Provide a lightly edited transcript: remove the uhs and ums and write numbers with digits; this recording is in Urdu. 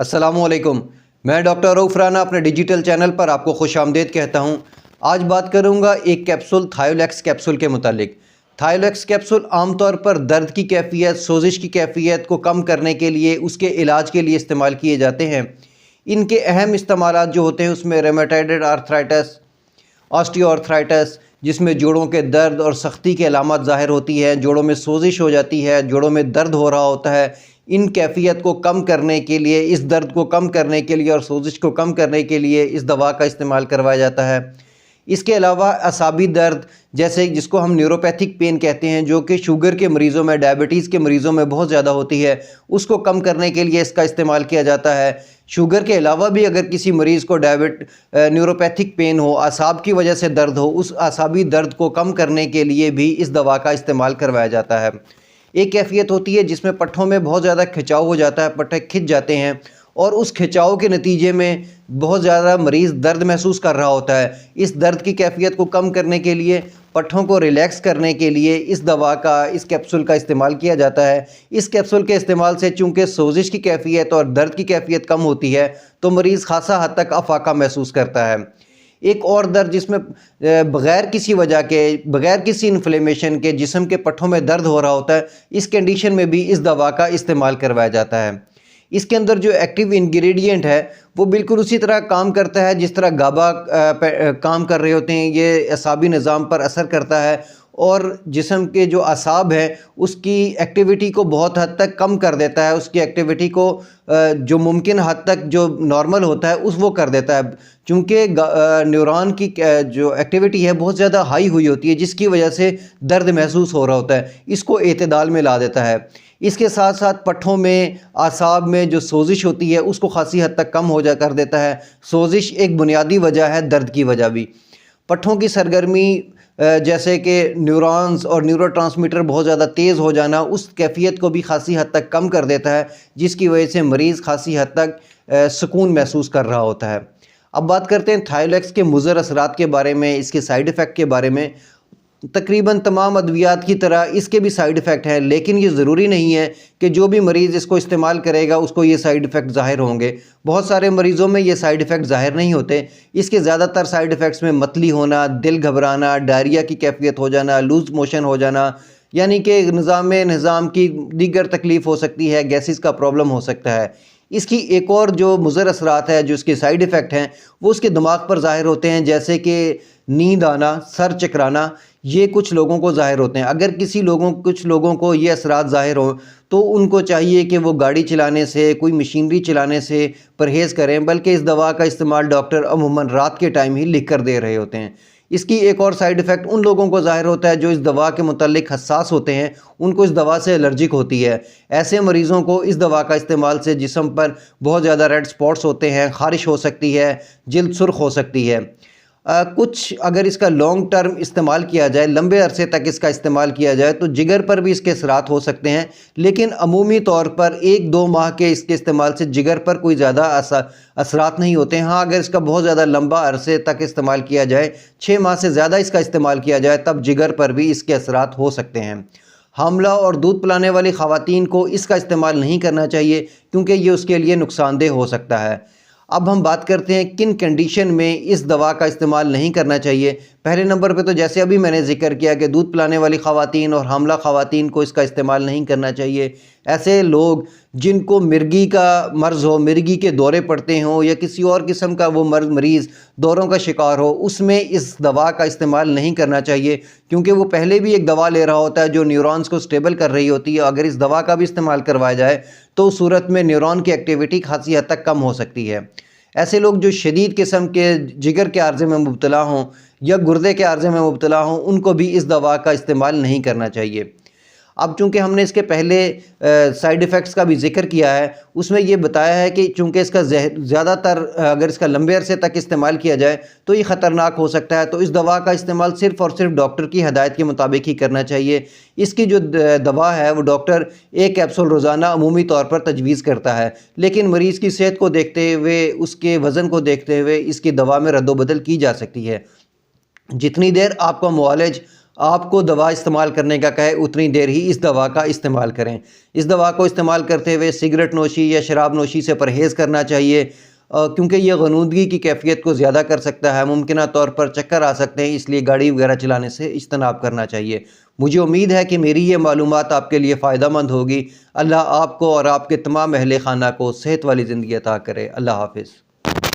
السلام علیکم، میں ڈاکٹر رؤف رانا اپنے ڈیجیٹل چینل پر آپ کو خوش آمدید کہتا ہوں۔ آج بات کروں گا ایک کیپسول تھائیولیکس کیپسول کے متعلق۔ تھائیولیکس کیپسول عام طور پر درد کی کیفیت، سوزش کی کیفیت کو کم کرنے کے لیے، اس کے علاج کے لیے استعمال کیے جاتے ہیں۔ ان کے اہم استعمالات جو ہوتے ہیں اس میں ریمیٹائڈ آرتھرائٹس، آسٹیو آرتھرائٹس جس میں جوڑوں کے درد اور سختی کی علامات ظاہر ہوتی ہے، جوڑوں میں سوزش ہو جاتی ہے، جوڑوں میں درد ہو رہا ہوتا ہے، ان کیفیت کو کم کرنے کے لیے، اس درد کو کم کرنے کے لیے اور سوزش کو کم کرنے کے لیے اس دوا کا استعمال کروایا جاتا ہے۔ اس کے علاوہ اعصابی درد جیسے جس کو ہم نیوروپیتھک پین کہتے ہیں، جو کہ شوگر کے مریضوں میں، ڈائبٹیز کے مریضوں میں بہت زیادہ ہوتی ہے، اس کو کم کرنے کے لیے اس کا استعمال کیا جاتا ہے۔ شوگر کے علاوہ بھی اگر کسی مریض کو نیوروپیتھک پین ہو، اعصاب کی وجہ سے درد ہو، اس اعصابی درد کو کم کرنے کے لیے بھی اس دوا کا استعمال کروایا جاتا ہے۔ ایک کیفیت ہوتی ہے جس میں پٹھوں میں بہت زیادہ کھچاؤ ہو جاتا ہے، پٹھے کھچ جاتے ہیں اور اس کھچاؤ کے نتیجے میں بہت زیادہ مریض درد محسوس کر رہا ہوتا ہے۔ اس درد کی کیفیت کو کم کرنے کے لیے، پٹھوں کو ریلیکس کرنے کے لیے اس دوا کا، اس کیپسول کا استعمال کیا جاتا ہے۔ اس کیپسول کے استعمال سے چونکہ سوزش کی کیفیت اور درد کی کیفیت کم ہوتی ہے تو مریض خاصا حد تک افاقہ محسوس کرتا ہے۔ ایک اور درد جس میں بغیر کسی وجہ کے، بغیر کسی انفلیمیشن کے جسم کے پٹھوں میں درد ہو رہا ہوتا ہے، اس کنڈیشن میں بھی اس دوا کا استعمال کروایا جاتا ہے۔ اس کے اندر جو ایکٹیو انگریڈینٹ ہے وہ بالکل اسی طرح کام کرتا ہے جس طرح گابا کام کر رہے ہوتے ہیں۔ یہ اعصابی نظام پر اثر کرتا ہے اور جسم کے جو اعصاب ہیں اس کی ایکٹیویٹی کو بہت حد تک کم کر دیتا ہے، اس کی ایکٹیویٹی کو جو ممکن حد تک جو نارمل ہوتا ہے وہ کر دیتا ہے، چونکہ نیورون کی جو ایکٹیویٹی ہے بہت زیادہ ہائی ہوئی ہوتی ہے جس کی وجہ سے درد محسوس ہو رہا ہوتا ہے، اس کو اعتدال میں لا دیتا ہے۔ اس کے ساتھ ساتھ پٹھوں میں، اعصاب میں جو سوزش ہوتی ہے اس کو خاصی حد تک کم ہو جا کر دیتا ہے۔ سوزش ایک بنیادی وجہ ہے درد کی وجہ بھی۔ پٹھوں کی سرگرمی جیسے کہ نیورونز اور نیورو ٹرانسمیٹر بہت زیادہ تیز ہو جانا اس کیفیت کو بھی خاصی حد تک کم کر دیتا ہے، جس کی وجہ سے مریض خاصی حد تک سکون محسوس کر رہا ہوتا ہے۔ اب بات کرتے ہیں تھائیولیکس کے مضر اثرات کے بارے میں، اس کے سائیڈ ایفیکٹ کے بارے میں۔ تقریباً تمام ادویات کی طرح اس کے بھی سائیڈ ایفیکٹ ہیں، لیکن یہ ضروری نہیں ہے کہ جو بھی مریض اس کو استعمال کرے گا اس کو یہ سائیڈ ایفیکٹ ظاہر ہوں گے۔ بہت سارے مریضوں میں یہ سائیڈ ایفیکٹ ظاہر نہیں ہوتے۔ اس کے زیادہ تر سائیڈ ایفیکٹس میں متلی ہونا، دل گھبرانا، ڈائریا کی کیفیت ہو جانا، لوز موشن ہو جانا، یعنی کہ نظام کی دیگر تکلیف ہو سکتی ہے، گیسز کا پرابلم ہو سکتا ہے۔ اس کی ایک اور جو مضر اثرات ہے، جو اس کے سائیڈ ایفیکٹ ہیں، وہ اس کے دماغ پر ظاہر ہوتے ہیں، جیسے کہ نیند آنا، سر چکرانا، یہ کچھ لوگوں کو ظاہر ہوتے ہیں۔ اگر کچھ لوگوں کو یہ اثرات ظاہر ہوں تو ان کو چاہیے کہ وہ گاڑی چلانے سے، کوئی مشینری چلانے سے پرہیز کریں، بلکہ اس دوا کا استعمال ڈاکٹر عموماً رات کے ٹائم ہی لکھ کر دے رہے ہوتے ہیں۔ اس کی ایک اور سائیڈ ایفیکٹ ان لوگوں کو ظاہر ہوتا ہے جو اس دوا کے متعلق حساس ہوتے ہیں، ان کو اس دوا سے الرجک ہوتی ہے۔ ایسے مریضوں کو اس دوا کا استعمال سے جسم پر بہت زیادہ ریڈ سپاٹس ہوتے ہیں، خارش ہو سکتی ہے، جلد سرخ ہو سکتی ہے۔ کچھ اگر اس کا لانگ ٹرم استعمال کیا جائے، لمبے عرصے تک اس کا استعمال کیا جائے تو جگر پر بھی اس کے اثرات ہو سکتے ہیں، لیکن عمومی طور پر 1-2 ماہ کے اس کے استعمال سے جگر پر کوئی زیادہ اثرات نہیں ہوتے ہیں۔ ہاں اگر اس کا بہت زیادہ لمبا عرصے تک استعمال کیا جائے، 6 ماہ سے زیادہ اس کا استعمال کیا جائے، تب جگر پر بھی اس کے اثرات ہو سکتے ہیں۔ حاملہ اور دودھ پلانے والی خواتین کو اس کا استعمال نہیں کرنا چاہیے کیونکہ یہ اس کے لیے نقصان دہ ہو سکتا ہے۔ اب ہم بات کرتے ہیں کن کنڈیشن میں اس دوا کا استعمال نہیں کرنا چاہیے۔ پہلے نمبر پہ تو جیسے ابھی میں نے ذکر کیا کہ دودھ پلانے والی خواتین اور حاملہ خواتین کو اس کا استعمال نہیں کرنا چاہیے۔ ایسے لوگ جن کو مرگی کا مرض ہو، مرگی کے دورے پڑتے ہوں یا کسی اور قسم کا وہ مریض دوروں کا شکار ہو، اس میں اس دوا کا استعمال نہیں کرنا چاہیے، کیونکہ وہ پہلے بھی ایک دوا لے رہا ہوتا ہے جو نیورونز کو سٹیبل کر رہی ہوتی ہے۔ اگر اس دوا کا بھی استعمال کروایا جائے تو اس صورت میں نیورون کی ایکٹیویٹی خاصی حد تک کم ہو سکتی ہے۔ ایسے لوگ جو شدید قسم کے جگر کے عارضے میں مبتلا ہوں یا گردے کے عارضے میں مبتلا ہوں، ان کو بھی اس دوا کا استعمال نہیں کرنا چاہیے۔ اب چونکہ ہم نے اس کے پہلے سائیڈ ایفیکٹس کا بھی ذکر کیا ہے، اس میں یہ بتایا ہے کہ چونکہ اس کا زیادہ تر اگر اس کا لمبے عرصے تک استعمال کیا جائے تو یہ خطرناک ہو سکتا ہے، تو اس دوا کا استعمال صرف اور صرف ڈاکٹر کی ہدایت کے مطابق ہی کرنا چاہیے۔ اس کی جو دوا ہے وہ ڈاکٹر ایک کیپسول روزانہ عمومی طور پر تجویز کرتا ہے، لیکن مریض کی صحت کو دیکھتے ہوئے، اس کے وزن کو دیکھتے ہوئے اس کی دوا میں رد و بدل کی جا سکتی ہے۔ جتنی دیر آپ کا معالج آپ کو دوا استعمال کرنے کا کہے اتنی دیر ہی اس دوا کا استعمال کریں۔ اس دوا کو استعمال کرتے ہوئے سگریٹ نوشی یا شراب نوشی سے پرہیز کرنا چاہیے، کیونکہ یہ غنودگی کی کیفیت کو زیادہ کر سکتا ہے، ممکنہ طور پر چکر آ سکتے ہیں، اس لیے گاڑی وغیرہ چلانے سے اجتناب کرنا چاہیے۔ مجھے امید ہے کہ میری یہ معلومات آپ کے لیے فائدہ مند ہوگی۔ اللہ آپ کو اور آپ کے تمام اہل خانہ کو صحت والی زندگی عطا کرے۔ اللہ حافظ۔